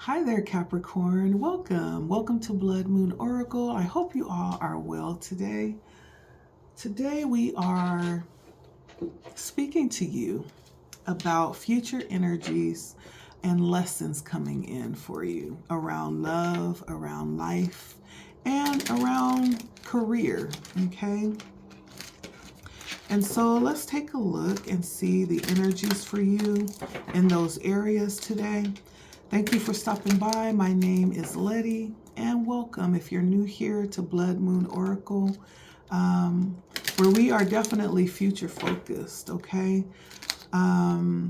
Hi there, Capricorn. Welcome. Welcome to Blood Moon Oracle. I hope you all are well today. Today we are speaking to you about future energies and lessons coming in for you around love, around life, and around career. Okay. And so let's take a look and see the energies for you in those areas today. Thank you for stopping by. My name is Letty, and welcome if you're new here to Blood Moon Oracle, where we are definitely future focused, okay? I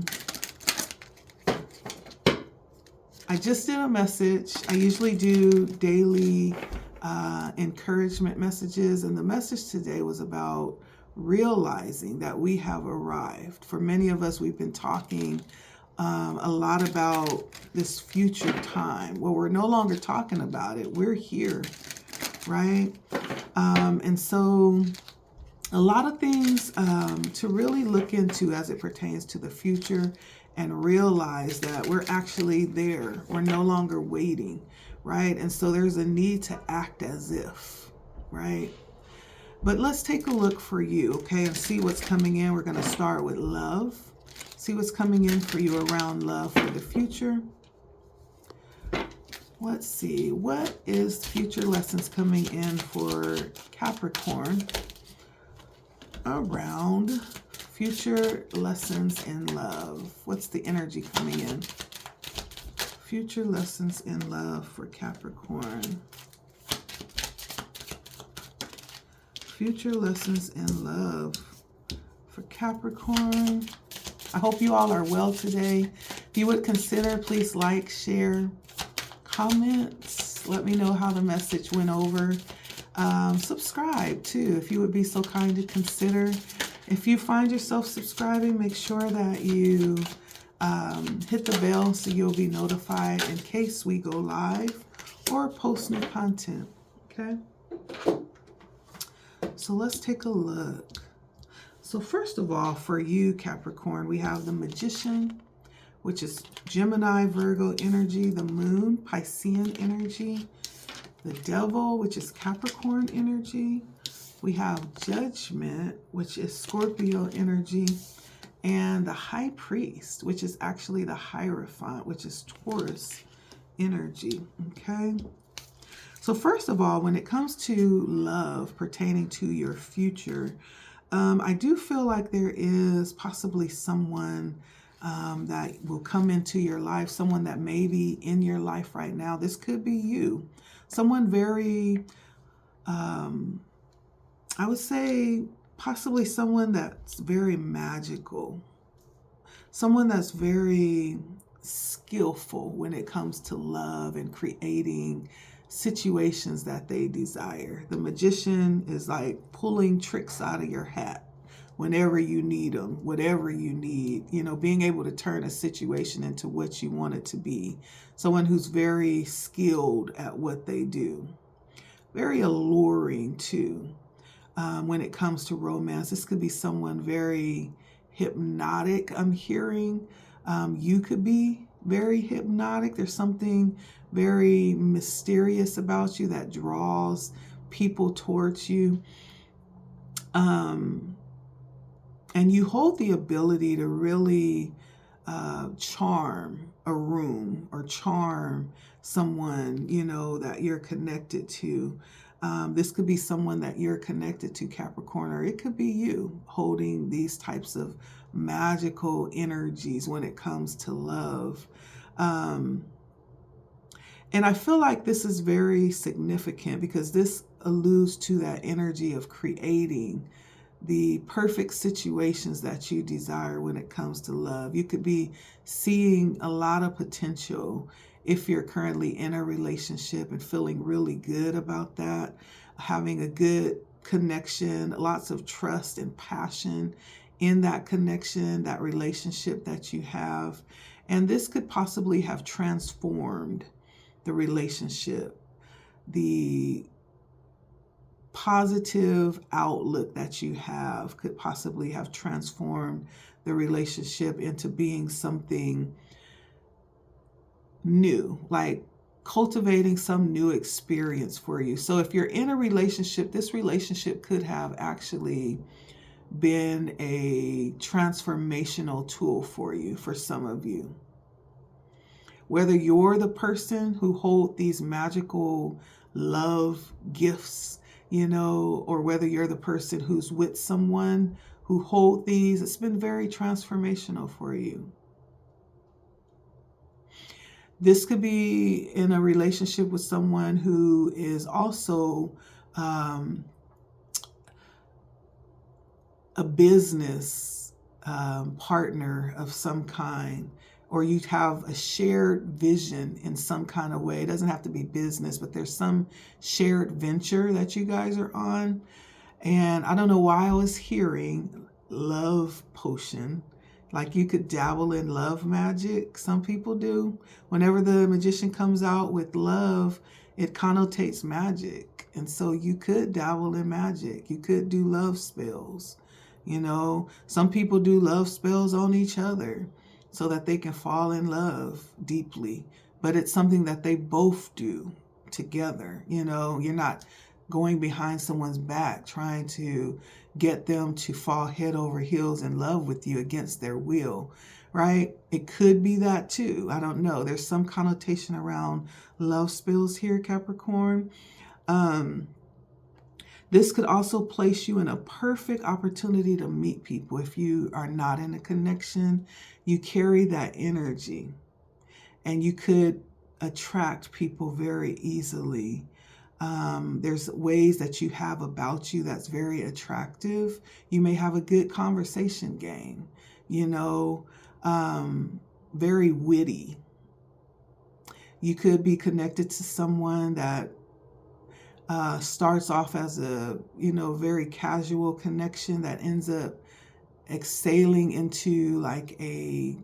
just did a message. I usually do daily encouragement messages, and the message today was about realizing that we have arrived. For many of us, we've been talking a lot about this future time. Well, we're no longer talking about it. We're here, right? And so a lot of things to really look into as it pertains to the future and realize that we're actually there. We're no longer waiting, right? And so there's a need to act as if, right? But let's take a look for you, okay, and see what's coming in. We're going to start with love. See what's coming in for you around love for the future. Let's see. What is future lessons coming in for Capricorn around future lessons in love? What's the energy coming in? Future lessons in love for Capricorn. Future lessons in love for Capricorn. I hope you all are well today. If you would consider, please like, share, comments. Let me know how the message went over. Subscribe too, if you would be so kind to consider. If you find yourself subscribing, make sure that you hit the bell so you'll be notified in case we go live or post new content. Okay? So let's take a look. So first of all, for you, Capricorn, we have the Magician, which is Gemini, Virgo energy, the Moon, Piscean energy, the Devil, which is Capricorn energy. We have Judgment, which is Scorpio energy, and the High Priest, which is actually the Hierophant, which is Taurus energy, okay? So first of all, when it comes to love pertaining to your future, I do feel like there is possibly someone that will come into your life, someone that may be in your life right now. This could be you. Someone very, I would say possibly someone that's very magical. Someone that's very skillful when it comes to love and creating situations that they desire. The Magician is like pulling tricks out of your hat whenever you need them, whatever you need, you know, being able to turn a situation into what you want it to be. Someone who's very skilled at what they do. Very alluring too. When it comes to romance, this could be someone very hypnotic. I'm hearing you could be very hypnotic. There's something very mysterious about you that draws people towards you. And you hold the ability to really charm a room or charm someone, you know, that you're connected to. This could be someone that you're connected to, Capricorn, or it could be you holding these types of magical energies when it comes to love. And I feel like this is very significant because this alludes to that energy of creating the perfect situations that you desire when it comes to love. You could be seeing a lot of potential if you're currently in a relationship and feeling really good about that, having a good connection, lots of trust and passion in that connection, that relationship that you have. And this could possibly have transformed the relationship, the positive outlook that you have could possibly have transformed the relationship into being something new, like cultivating some new experience for you. So if you're in a relationship, this relationship could have actually been a transformational tool for you, for some of you. Whether you're the person who hold these magical love gifts, or whether you're the person who's with someone who hold these, it's been very transformational for you. This could be in a relationship with someone who is also a business partner of some kind, or you have a shared vision in some kind of way. It doesn't have to be business, but there's some shared venture that you guys are on. And I don't know why I was hearing love potion. Like you could dabble in love magic. Some people do. Whenever the magician comes out with love, it connotates magic. And so you could dabble in magic. You could do love spells. Some people do love spells on each other so that they can fall in love deeply. But it's something that they both do together. You're not going behind someone's back trying to get them to fall head over heels in love with you against their will, right? It could be that too. I don't know. There's some connotation around love spells here, Capricorn. This could also place you in a perfect opportunity to meet people. If you are not in a connection, you carry that energy and you could attract people very easily. There's ways that you have about you that's very attractive. You may have a good conversation game, very witty. You could be connected to someone that starts off as a, very casual connection that ends up exhaling into like a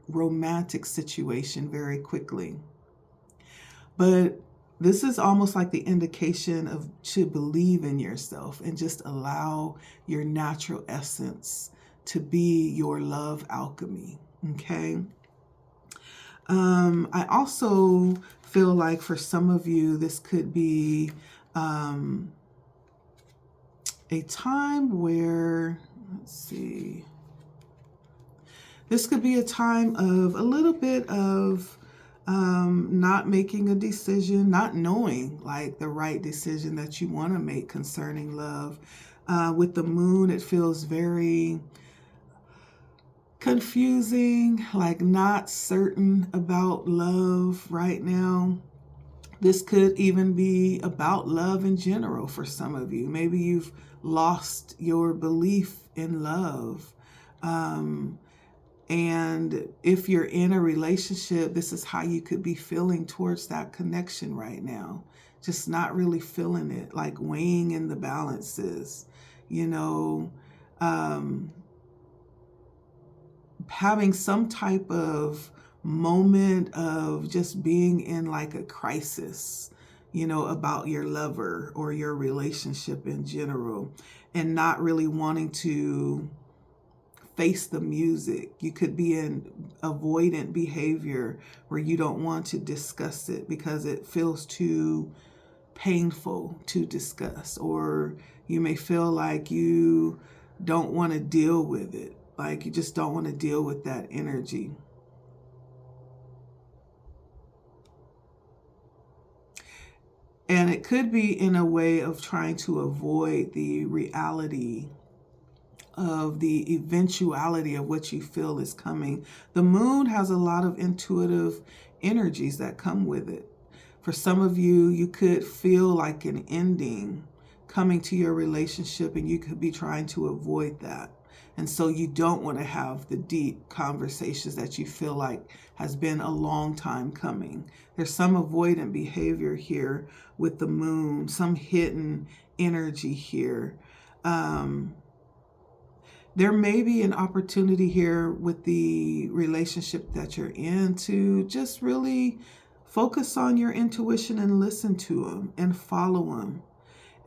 romantic situation very quickly. But this is almost like the indication of to believe in yourself and just allow your natural essence to be your love alchemy. Okay. I also feel like for some of you, this could be a time where, this could be a time of a little bit of not making a decision, not knowing like the right decision that you want to make concerning love. With the moon, it feels very confusing, like not certain about love right now. This could even be about love in general for some of you. Maybe you've lost your belief in love. And if you're in a relationship, this is how you could be feeling towards that connection right now. Just not really feeling it, like weighing in the balances, having some type of moment of just being in like a crisis, about your lover or your relationship in general, and not really wanting to face the music. You could be in avoidant behavior where you don't want to discuss it because it feels too painful to discuss, or you may feel like you don't want to deal with it. Like you just don't want to deal with that energy. And it could be in a way of trying to avoid the reality of the eventuality of what you feel is coming. The moon has a lot of intuitive energies that come with it. For some of you, you could feel like an ending coming to your relationship, and you could be trying to avoid that. And so you don't want to have the deep conversations that you feel like has been a long time coming. There's some avoidant behavior here with the moon, some hidden energy here. There may be an opportunity here with the relationship that you're in to just really focus on your intuition and listen to them and follow them,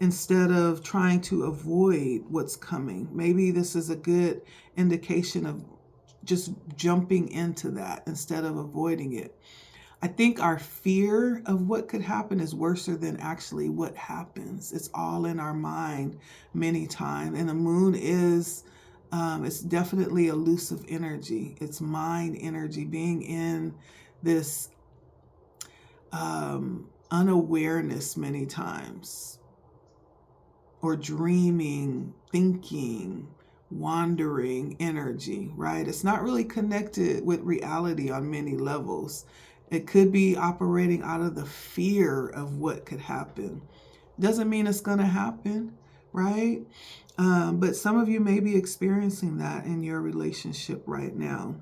instead of trying to avoid what's coming. Maybe this is a good indication of just jumping into that instead of avoiding it. I think our fear of what could happen is worse than actually what happens. It's all in our mind many times. And the moon is, it's definitely elusive energy. It's mind energy, being in this unawareness many times, or dreaming, thinking, wandering energy, right? It's not really connected with reality on many levels. It could be operating out of the fear of what could happen. Doesn't mean it's going to happen, right? But some of you may be experiencing that in your relationship right now.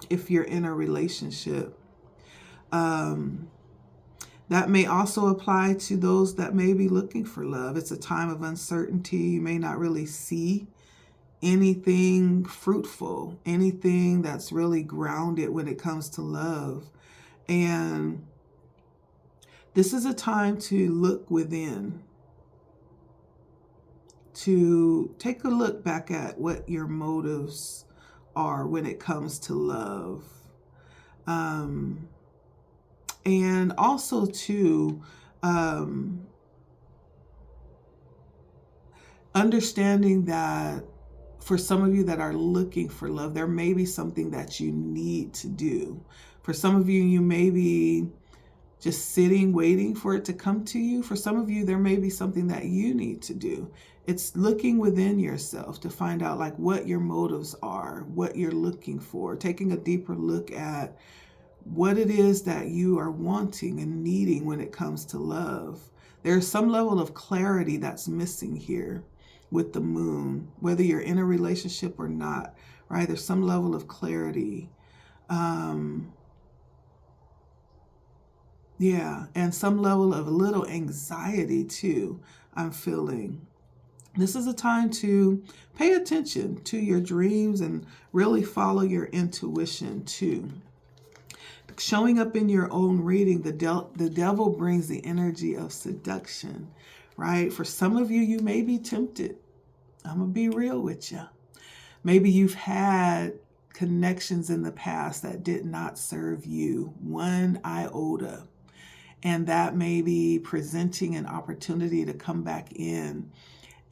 If you're in a relationship, that may also apply to those that may be looking for love. It's a time of uncertainty. You may not really see anything fruitful, anything that's really grounded when it comes to love. And this is a time to look within, to take a look back at what your motives are when it comes to love. And also to understanding that for some of you that are looking for love, there may be something that you need to do. For some of you, you may be just sitting, waiting for it to come to you. For some of you, there may be something that you need to do. It's looking within yourself to find out like what your motives are, what you're looking for, taking a deeper look at what it is that you are wanting and needing when it comes to love. There's some level of clarity that's missing here with the moon, whether you're in a relationship or not, right? There's some level of clarity. Yeah, and some level of a little anxiety too, I'm feeling. This is a time to pay attention to your dreams and really follow your intuition too. Showing up in your own reading, the devil brings the energy of seduction, right? For some of you, you may be tempted. I'm going to be real with you. Maybe you've had connections in the past that did not serve you one iota. And that may be presenting an opportunity to come back in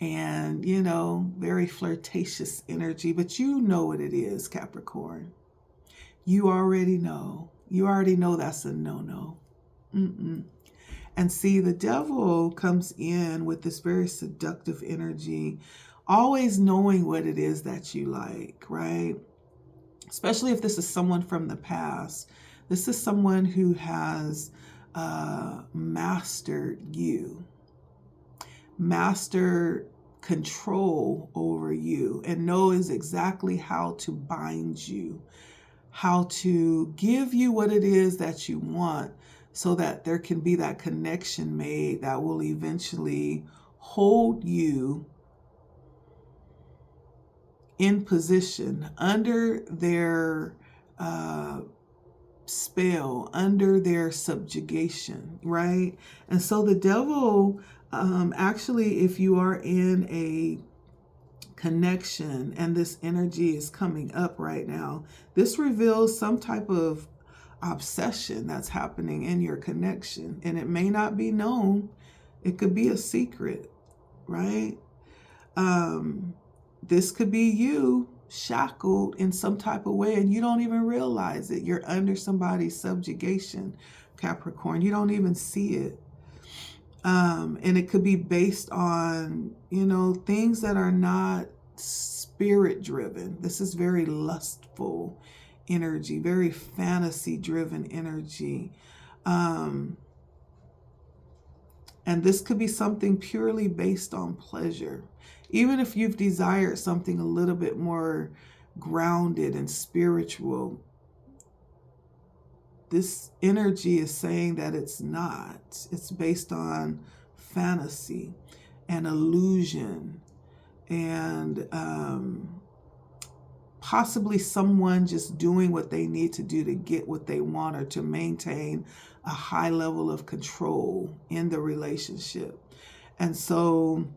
and, very flirtatious energy. But you know what it is, Capricorn. You already know. You already know that's a no-no. And see, the devil comes in with this very seductive energy, always knowing what it is that you like, right? Especially if this is someone from the past. This is someone who has mastered you, mastered control over you, and knows exactly how to bind you, how to give you what it is that you want so that there can be that connection made that will eventually hold you in position under their spell, under their subjugation, right? And so the devil, actually, if you are in a connection and this energy is coming up right now, this reveals some type of obsession that's happening in your connection, and it may not be known. It could be a secret, right? This could be you shackled in some type of way and you don't even realize it. You're under somebody's subjugation, Capricorn. You don't even see it. And it could be based on, things that are not spirit driven. This is very lustful energy, very fantasy driven energy. And this could be something purely based on pleasure. Even if you've desired something a little bit more grounded and spiritual, this energy is saying that it's not. It's based on fantasy and illusion and possibly someone just doing what they need to do to get what they want or to maintain a high level of control in the relationship. And so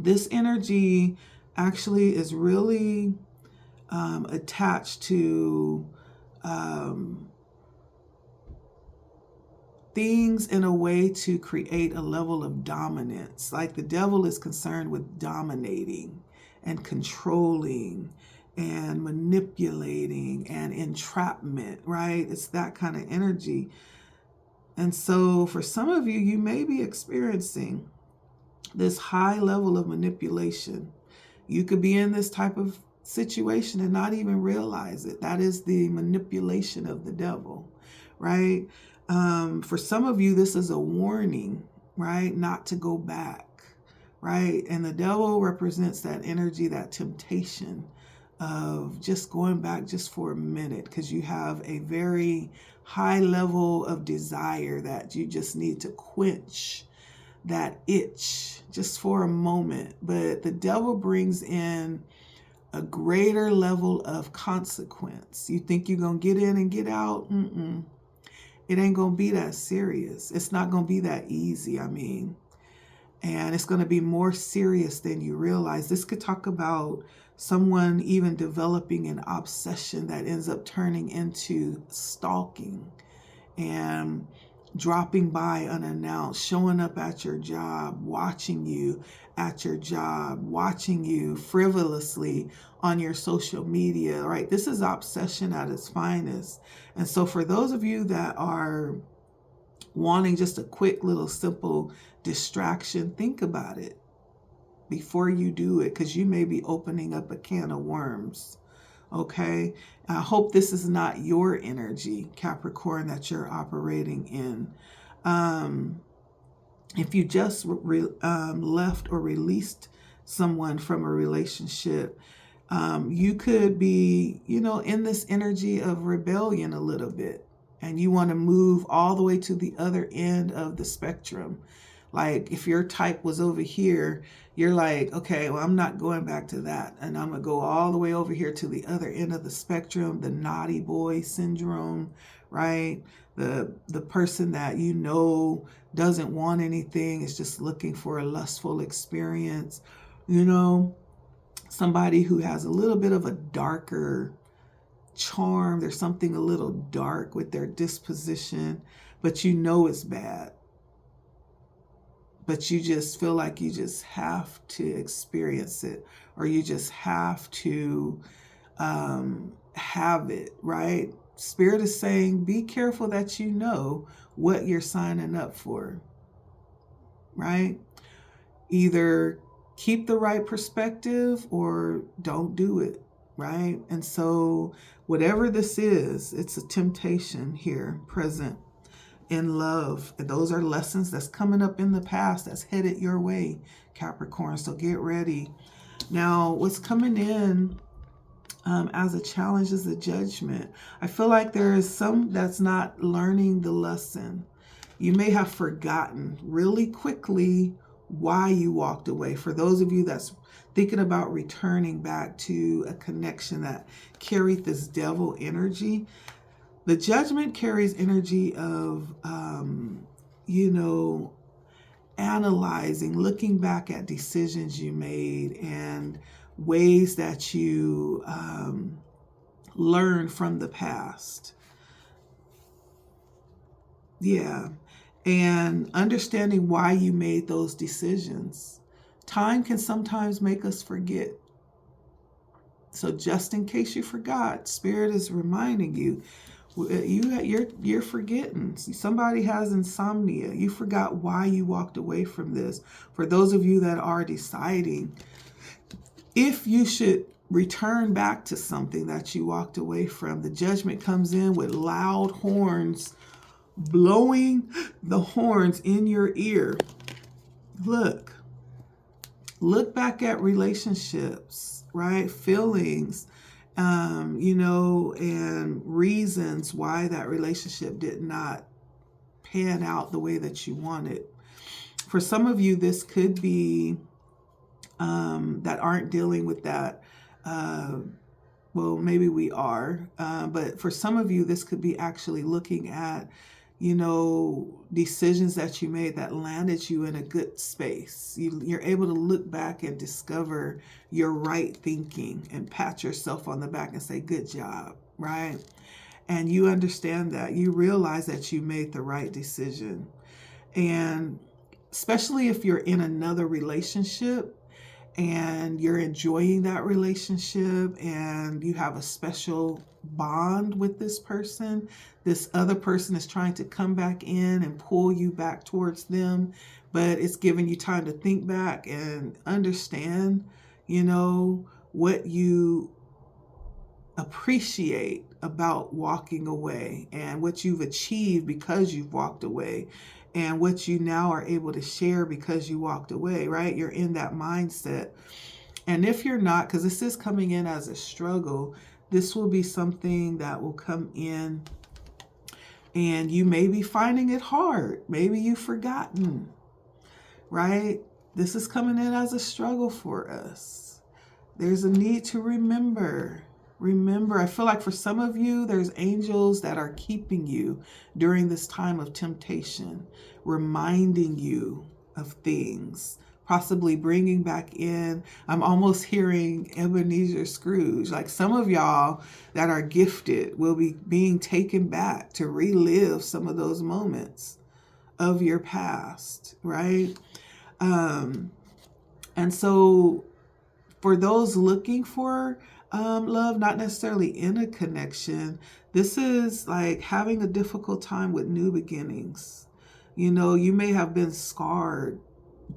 this energy actually is really attached to things in a way to create a level of dominance. Like the devil is concerned with dominating and controlling and manipulating and entrapment, right? It's that kind of energy. And so for some of you, you may be experiencing this high level of manipulation. You could be in this type of situation and not even realize it. That is the manipulation of the devil, right? For some of you, this is a warning, right? Not to go back, right? And the devil represents that energy, that temptation of just going back just for a minute, because you have a very high level of desire that you just need to quench that itch just for a moment. But the devil brings in a greater level of consequence. You think you're going to get in and get out? It ain't going to be that serious. It's not going to be that easy, I mean. And it's going to be more serious than you realize. This could talk about someone even developing an obsession that ends up turning into stalking and dropping by unannounced, showing up at your job, watching you at your job, watching you frivolously on your social media, right? This is obsession at its finest. And so for those of you that are wanting just a quick little simple distraction, think about it before you do it, because you may be opening up a can of worms. Okay, I hope this is not your energy, Capricorn, that you're operating in. If you just left or released someone from a relationship, you could be, in this energy of rebellion a little bit, and you want to move all the way to the other end of the spectrum. Like if your type was over here, you're like, okay, well, I'm not going back to that. And I'm going to go all the way over here to the other end of the spectrum, the naughty boy syndrome, right? The person that doesn't want anything, is just looking for a lustful experience, somebody who has a little bit of a darker charm. There's something a little dark with their disposition, but it's bad. But you just feel like you just have to experience it, or you just have to have it, right? Spirit is saying, be careful that you know what you're signing up for, right? Either keep the right perspective or don't do it, right? And so whatever this is, it's a temptation here present in love. And those are lessons that's coming up in the past that's headed your way, Capricorn. So get ready. Now, what's coming in as a challenge is the Judgment. I feel like there is some that's not learning the lesson. You may have forgotten really quickly why you walked away. For those of you that's thinking about returning back to a connection that carried this devil energy, the Judgment carries energy of, analyzing, looking back at decisions you made and ways that you learned from the past. Yeah. And understanding why you made those decisions. Time can sometimes make us forget. So just in case you forgot, Spirit is reminding you, you're forgetting. Somebody has insomnia. You forgot why you walked away from this. For those of you that are deciding if you should return back to something that you walked away from, the Judgment comes in with loud horns, blowing the horns in your ear. Look back at relationships, right? Feelings, and reasons why that relationship did not pan out the way that you wanted. For some of you, this could be that aren't dealing with that. Well, maybe we are, but for some of you, this could be actually looking at decisions that you made that landed you in a good space. You're able to look back and discover your right thinking and pat yourself on the back and say, good job, right? And you understand that. You realize that you made the right decision. And especially if you're in another relationship and you're enjoying that relationship and you have a special bond with this person, this other person is trying to come back in and pull you back towards them, but it's giving you time to think back and understand, what you appreciate about walking away and what you've achieved because you've walked away and what you now are able to share because you walked away, right? You're in that mindset. And if you're not, because this is coming in as a struggle, this will be something that will come in and you may be finding it hard. Maybe you've forgotten, right? This is coming in as a struggle for us. There's a need to remember. I feel like for some of you, there's angels that are keeping you during this time of temptation, reminding you of things, possibly bringing back in. I'm almost hearing Ebenezer Scrooge. Like some of y'all that are gifted will be being taken back to relive some of those moments of your past, right? And so for those looking for love, not necessarily in a connection, this is like having a difficult time with new beginnings. You may have been scarred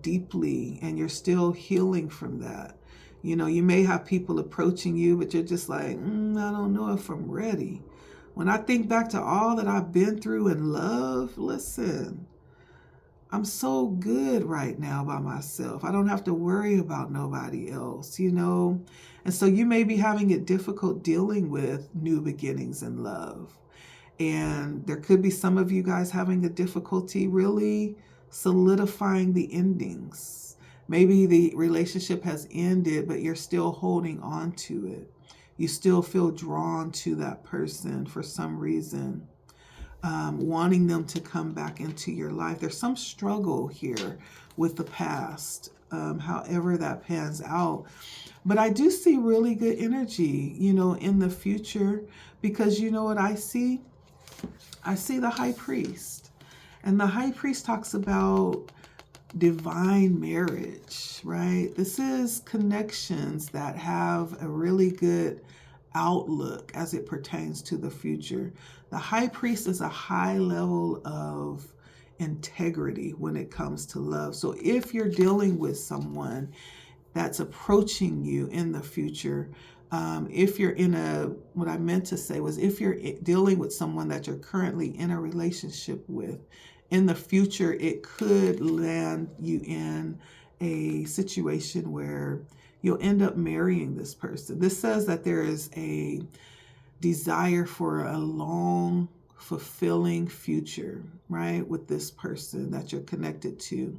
deeply and you're still healing from that. You may have people approaching you, but you're just like, I don't know if I'm ready. When I think back to all that I've been through in love, listen, I'm so good right now by myself. I don't have to worry about nobody else, And so you may be having it difficult dealing with new beginnings in love. And there could be some of you guys having a difficulty really solidifying the endings. Maybe the relationship has ended, but you're still holding on to it. You still feel drawn to that person for some reason. Wanting them to come back into your life. There's some struggle here with the past, however that pans out. But I do see really good energy, in the future, because you know what I see? I see the high priest. And the high priest talks about divine marriage, right? This is connections that have a really good outlook as it pertains to the future. The high priest is a high level of integrity when it comes to love. So if you're dealing with someone that's approaching you in the future, if you're what I meant to say was if you're dealing with someone that you're currently in a relationship with, in the future, it could land you in a situation where you'll end up marrying this person. This says that there is a desire for a long, fulfilling future, right, with this person that you're connected to.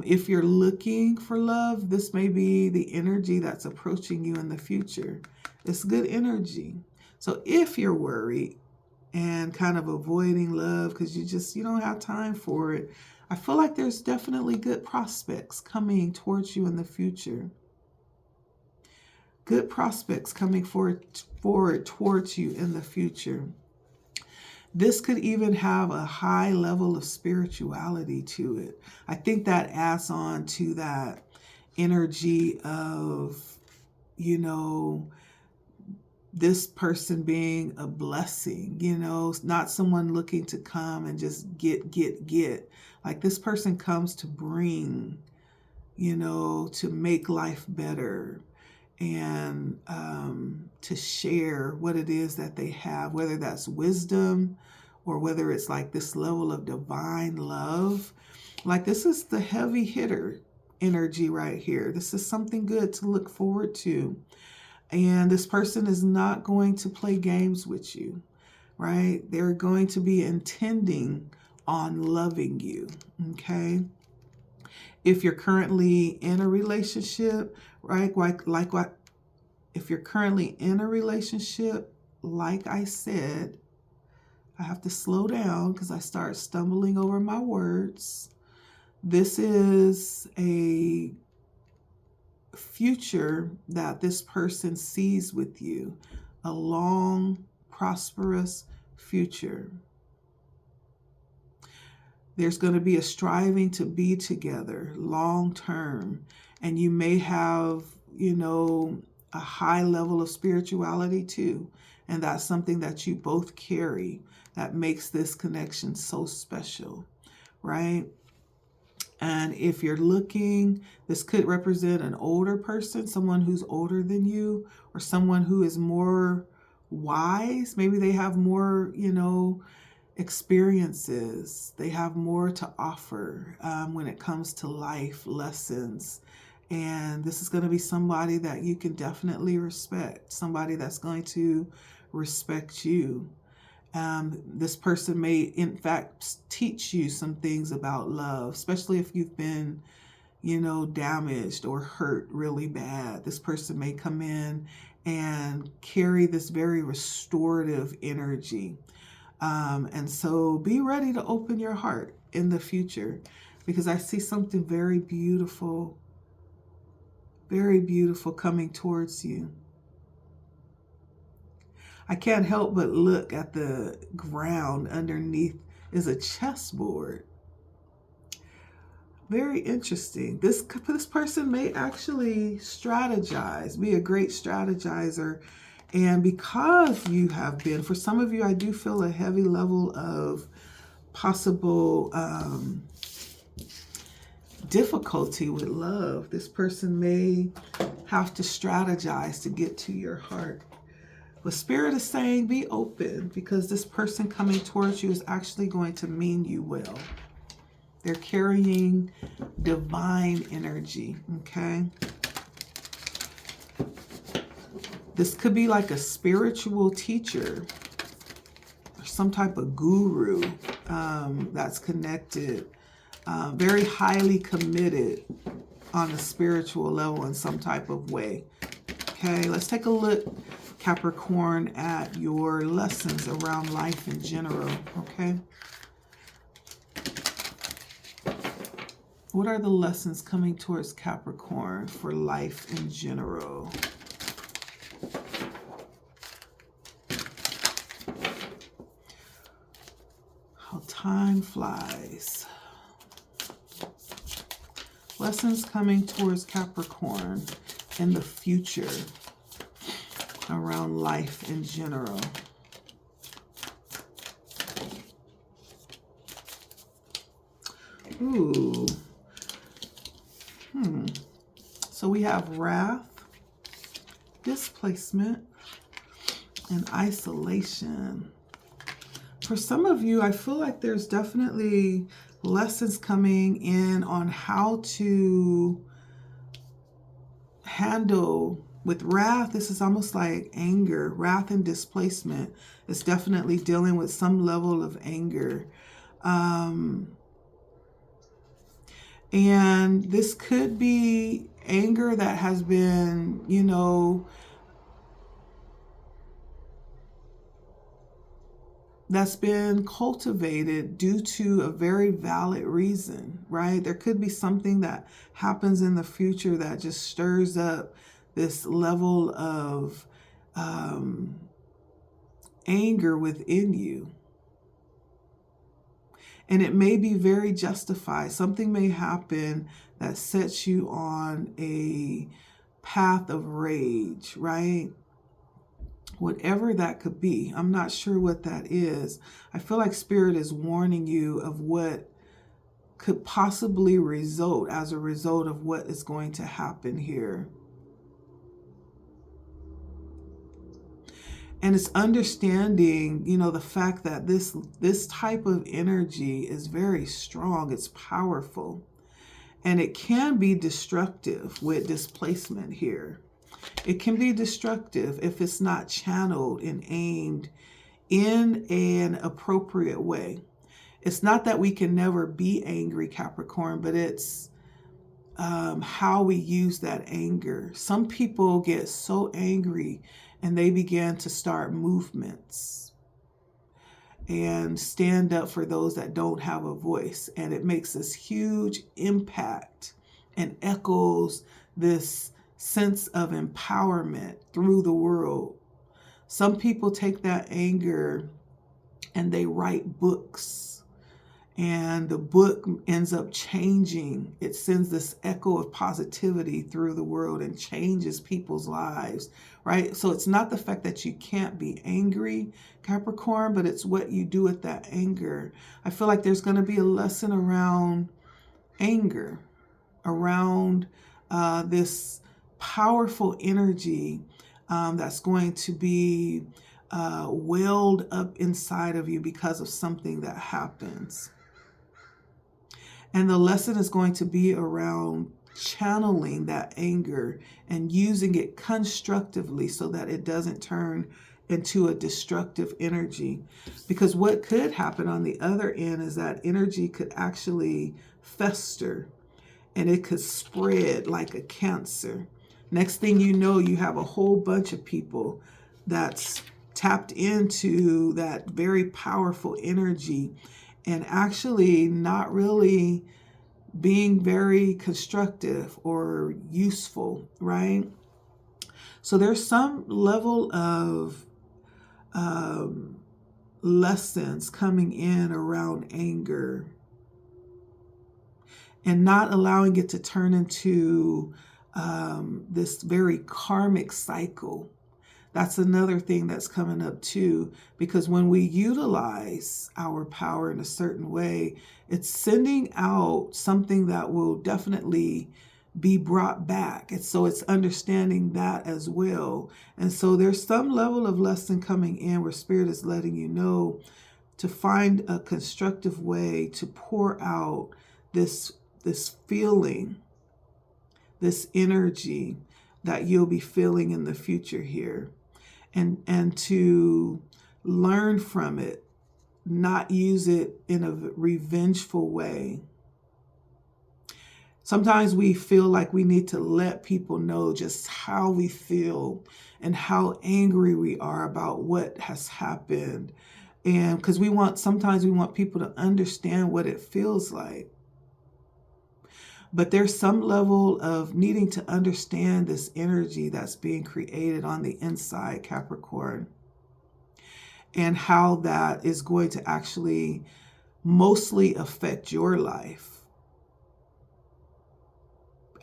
If you're looking for love, this may be the energy that's approaching you in the future. It's good energy. So if you're worried and kind of avoiding love because you don't have time for it, I feel like there's definitely good prospects coming towards you in the future. Good prospects coming forward towards you in the future. This could even have a high level of spirituality to it. I think that adds on to that energy of, this person being a blessing, not someone looking to come and just get. Like this person comes to bring, to make life better and to share what it is that they have, whether that's wisdom or whether it's like this level of divine love. Like this is the heavy hitter energy right here. This is something good to look forward to. And this person is not going to play games with you, right? They're going to be intending on loving you, okay? If you're currently in a relationship, right? If you're currently in a relationship, like I said, I have to slow down because I start stumbling over my words. This is a future that this person sees with you, a long, prosperous future. There's going to be a striving to be together long term, and you may have, a high level of spirituality too, and that's something that you both carry that makes this connection so special, right? And if you're looking, this could represent an older person, someone who's older than you, or someone who is more wise. Maybe they have more, experiences. They have more to offer when it comes to life lessons. And this is going to be somebody that you can definitely respect, somebody that's going to respect you. This person may, in fact, teach you some things about love, especially if you've been, damaged or hurt really bad. This person may come in and carry this very restorative energy. And so be ready to open your heart in the future, because I see something very beautiful coming towards you. I can't help but look at the ground underneath is a chessboard. Very interesting. This person may actually strategize, be a great strategizer. And because you have been, for some of you, I do feel a heavy level of possible difficulty with love. This person may have to strategize to get to your heart. But Spirit is saying be open, because this person coming towards you is actually going to mean you well. They're carrying divine energy, okay? This could be like a spiritual teacher or some type of guru that's connected, very highly committed on a spiritual level in some type of way. Okay, let's take a look, Capricorn, at your lessons around life in general, okay? What are the lessons coming towards Capricorn for life in general? How time flies. Lessons coming towards Capricorn in the future around life in general. Ooh. So we have wrath, displacement, and isolation. For some of you, I feel like there's definitely lessons coming in on how to handle with wrath. This is almost like anger. Wrath and displacement is definitely dealing with some level of anger. And this could be anger that has been, that's been cultivated due to a very valid reason, right? There could be something that happens in the future that just stirs up this level of anger within you. And it may be very justified. Something may happen that sets you on a path of rage, right? Whatever that could be. I'm not sure what that is. I feel like Spirit is warning you of what could possibly result as a result of what is going to happen here. And it's understanding, the fact that this type of energy is very strong. It's powerful. And it can be destructive with displacement here. It can be destructive if it's not channeled and aimed in an appropriate way. It's not that we can never be angry, Capricorn, but it's how we use that anger. Some people get so angry and they begin to start movements. and stand up for those that don't have a voice. And it makes this huge impact and echoes this sense of empowerment through the world. Some people take that anger and they write books. And the book ends up changing. It sends this echo of positivity through the world and changes people's lives, right? So it's not the fact that you can't be angry, Capricorn, but it's what you do with that anger. I feel like there's going to be a lesson around anger, around this powerful energy that's going to be welled up inside of you because of something that happens. And the lesson is going to be around channeling that anger and using it constructively so that it doesn't turn into a destructive energy. Because what could happen on the other end is that energy could actually fester and it could spread like a cancer. Next thing you know, you have a whole bunch of people that's tapped into that very powerful energy and actually not really being very constructive or useful, right? So there's some level of lessons coming in around anger and not allowing it to turn into this very karmic cycle. That's another thing that's coming up too, because when we utilize our power in a certain way, it's sending out something that will definitely be brought back. And so it's understanding that as well. And so there's some level of lesson coming in where Spirit is letting you know to find a constructive way to pour out this feeling, this energy that you'll be feeling in the future here. And to learn from it, not use it in a revengeful way. Sometimes we feel like we need to let people know just how we feel and how angry we are about what has happened. And because sometimes we want people to understand what it feels like. But there's some level of needing to understand this energy that's being created on the inside, Capricorn, and how that is going to actually mostly affect your life,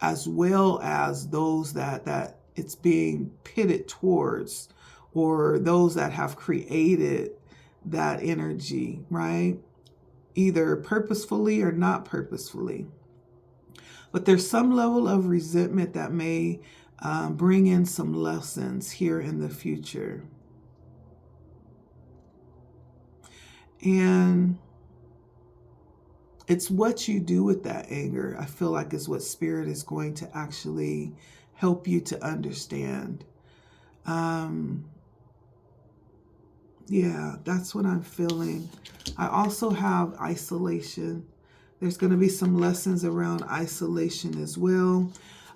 as well as those that it's being pitted towards, or those that have created that energy, right? Either purposefully or not purposefully. But there's some level of resentment that may bring in some lessons here in the future. And it's what you do with that anger, I feel like, is what Spirit is going to actually help you to understand. Yeah, that's what I'm feeling. I also have isolation. There's going to be some lessons around isolation as well.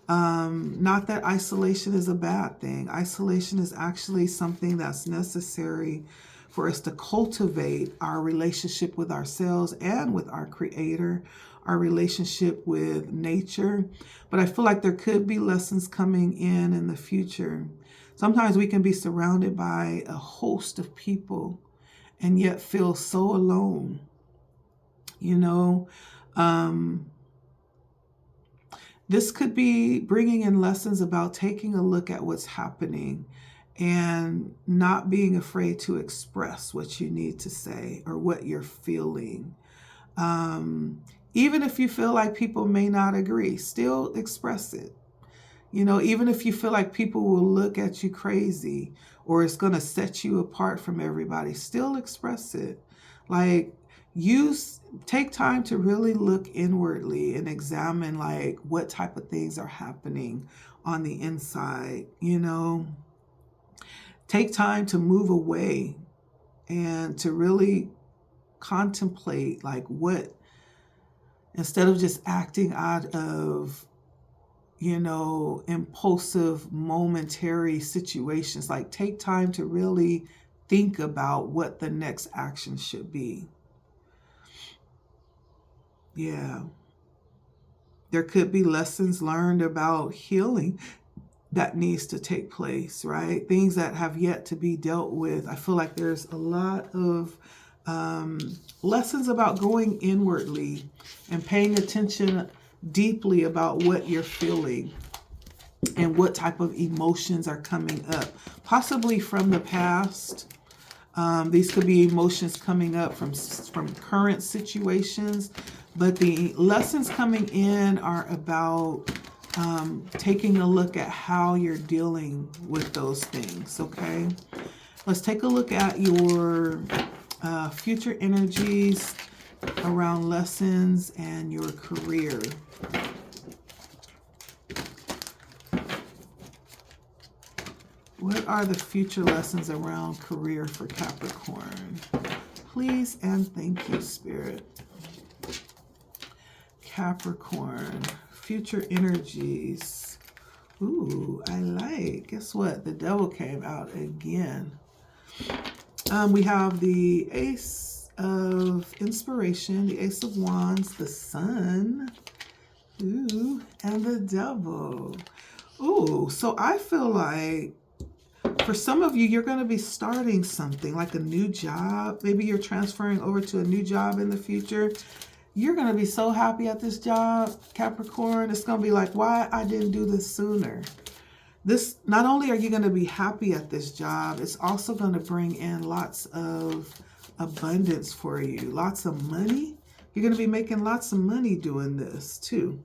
Not that isolation is a bad thing. Isolation is actually something that's necessary for us to cultivate our relationship with ourselves and with our Creator, our relationship with nature. But I feel like there could be lessons coming in the future. Sometimes we can be surrounded by a host of people and yet feel so alone, you know. This could be bringing in lessons about taking a look at what's happening and not being afraid to express what you need to say or what you're feeling. Even if you feel like people may not agree, still express it. You know, even if you feel like people will look at you crazy or it's going to set you apart from everybody, still express it. Like, take time to really look inwardly and examine like what type of things are happening on the inside, you know. Take time to move away and to really contemplate like what, instead of just acting out of, you know, impulsive, momentary situations, like take time to really think about what the next action should be. Yeah. There could be lessons learned about healing that needs to take place, right? Things that have yet to be dealt with. I feel like there's a lot of lessons about going inwardly and paying attention deeply about what you're feeling and what type of emotions are coming up, possibly from the past. These could be emotions coming up from current situations, but the lessons coming in are about taking a look at how you're dealing with those things, okay? Let's take a look at your future energies around lessons and your career. What are the future lessons around career for Capricorn? Please and thank you, Spirit. Capricorn, future energies. Ooh, I like. Guess what? The devil came out again. We have the Ace of Inspiration, the Ace of Wands, the Sun, ooh, and the Devil. Ooh, so I feel like for some of you, you're going to be starting something like a new job. Maybe you're transferring over to a new job in the future. You're going to be so happy at this job, Capricorn. It's going to be like, why I didn't do this sooner. This, not only are you going to be happy at this job, it's also going to bring in lots of abundance for you. Lots of money. You're going to be making lots of money doing this too.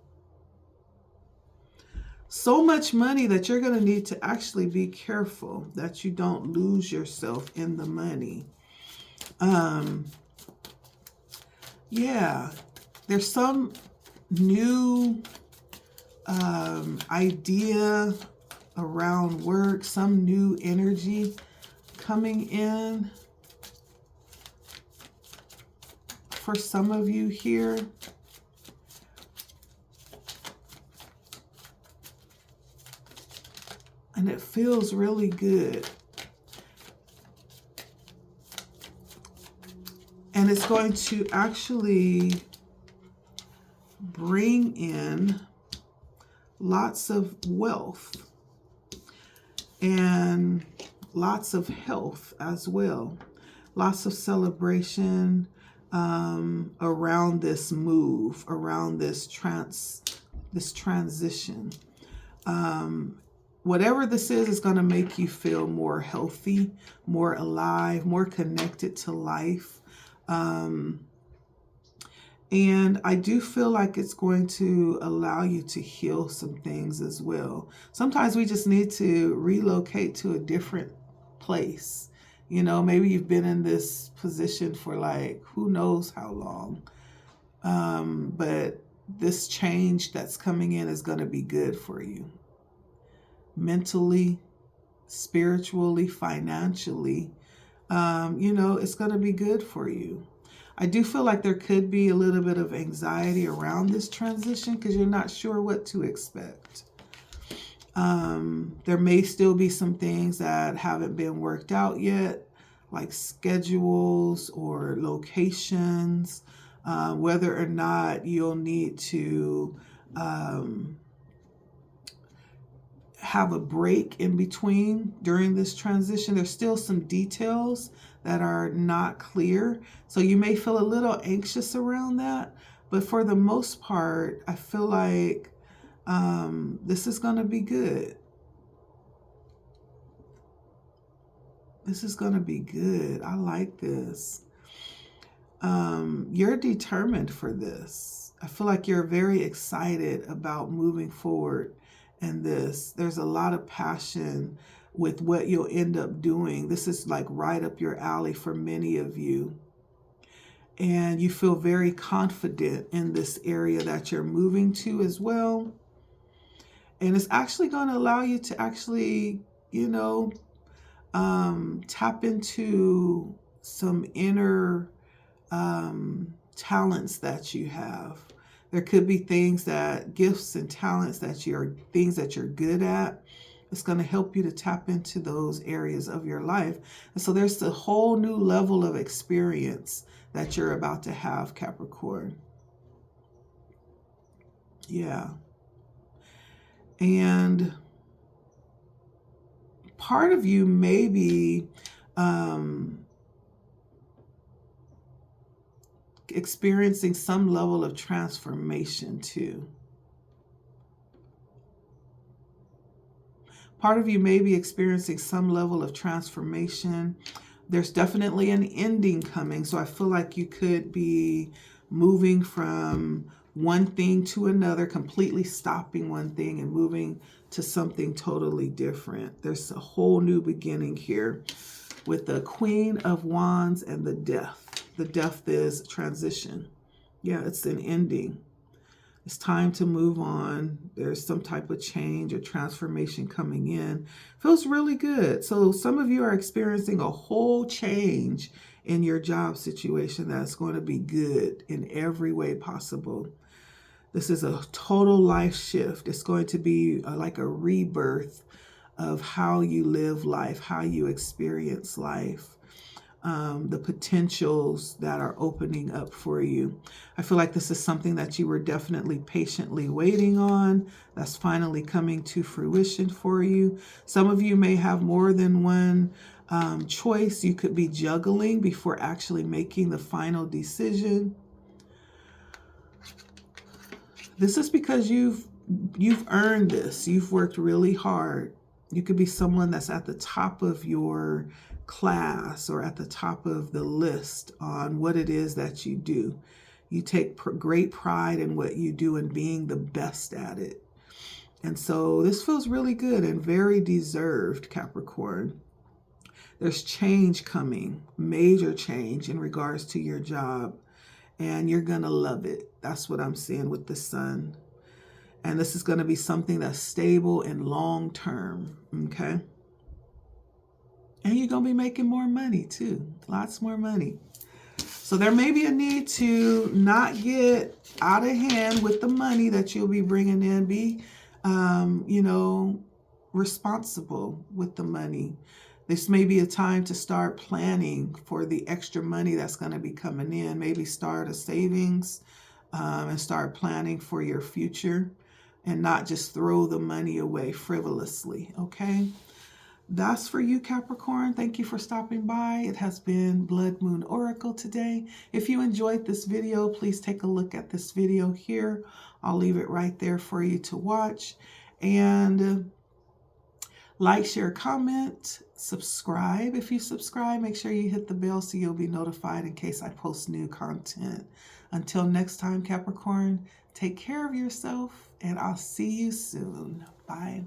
So much money that you're going to need to actually be careful that you don't lose yourself in the money. Yeah, there's some new idea around work, some new energy coming in for some of you here. And it feels really good. And it's going to actually bring in lots of wealth and lots of health as well. Lots of celebration around this move, around this transition. Whatever this is going to make you feel more healthy, more alive, more connected to life. And I do feel like it's going to allow you to heal some things as well. Sometimes we just need to relocate to a different place. You know, maybe you've been in this position for like, who knows how long. But this change that's coming in is going to be good for you. Mentally, spiritually, financially, you know, it's going to be good for you. I do feel like there could be a little bit of anxiety around this transition because you're not sure what to expect. There may still be some things that haven't been worked out yet, like schedules or locations, whether or not you'll need to have a break in between during this transition. There's still some details that are not clear. So you may feel a little anxious around that. But for the most part, I feel like this is going to be good. This is going to be good. I like this. You're determined for this. I feel like you're very excited about moving forward in this. There's a lot of passion with what you'll end up doing. This is like right up your alley for many of you. And you feel very confident in this area that you're moving to as well. And it's actually going to allow you to actually, you know, tap into some inner talents that you have. There could be things that, gifts and talents that things that you're good at. It's going to help you to tap into those areas of your life. And so there's a whole new level of experience that you're about to have, Capricorn. Yeah. And part of you may be experiencing some level of transformation too. Part of you may be experiencing some level of transformation. There's definitely an ending coming. So I feel like you could be moving from one thing to another, completely stopping one thing and moving to something totally different. There's a whole new beginning here with the Queen of Wands and the Death. The Death is transition. Yeah, it's an ending. It's time to move on. There's some type of change or transformation coming in. Feels really good. So some of you are experiencing a whole change in your job situation that's going to be good in every way possible. This is a total life shift. It's going to be like a rebirth of how you live life, how you experience life. The potentials that are opening up for you. I feel like this is something that you were definitely patiently waiting on, that's finally coming to fruition for you. Some of you may have more than one choice you could be juggling before actually making the final decision. This is because you've earned this. You've worked really hard. You could be someone that's at the top of your class or at the top of the list on what it is that you do. You take great pride in what you do and being the best at it. And so this feels really good and very deserved, Capricorn. There's change coming, major change in regards to your job, and you're going to love it. That's what I'm seeing with the Sun. And this is going to be something that's stable and long term, okay? And you're going to be making more money too, lots more money. So there may be a need to not get out of hand with the money that you'll be bringing in. Be, responsible with the money. This may be a time to start planning for the extra money that's going to be coming in. Maybe start a savings and start planning for your future and not just throw the money away frivolously, okay? That's for you, Capricorn. Thank you for stopping by. It has been Blood Moon Oracle today. If you enjoyed this video, please take a look at this video here. I'll leave it right there for you to watch. And like, share, comment, subscribe. If you subscribe, make sure you hit the bell so you'll be notified in case I post new content. Until next time, Capricorn, take care of yourself, and I'll see you soon. Bye.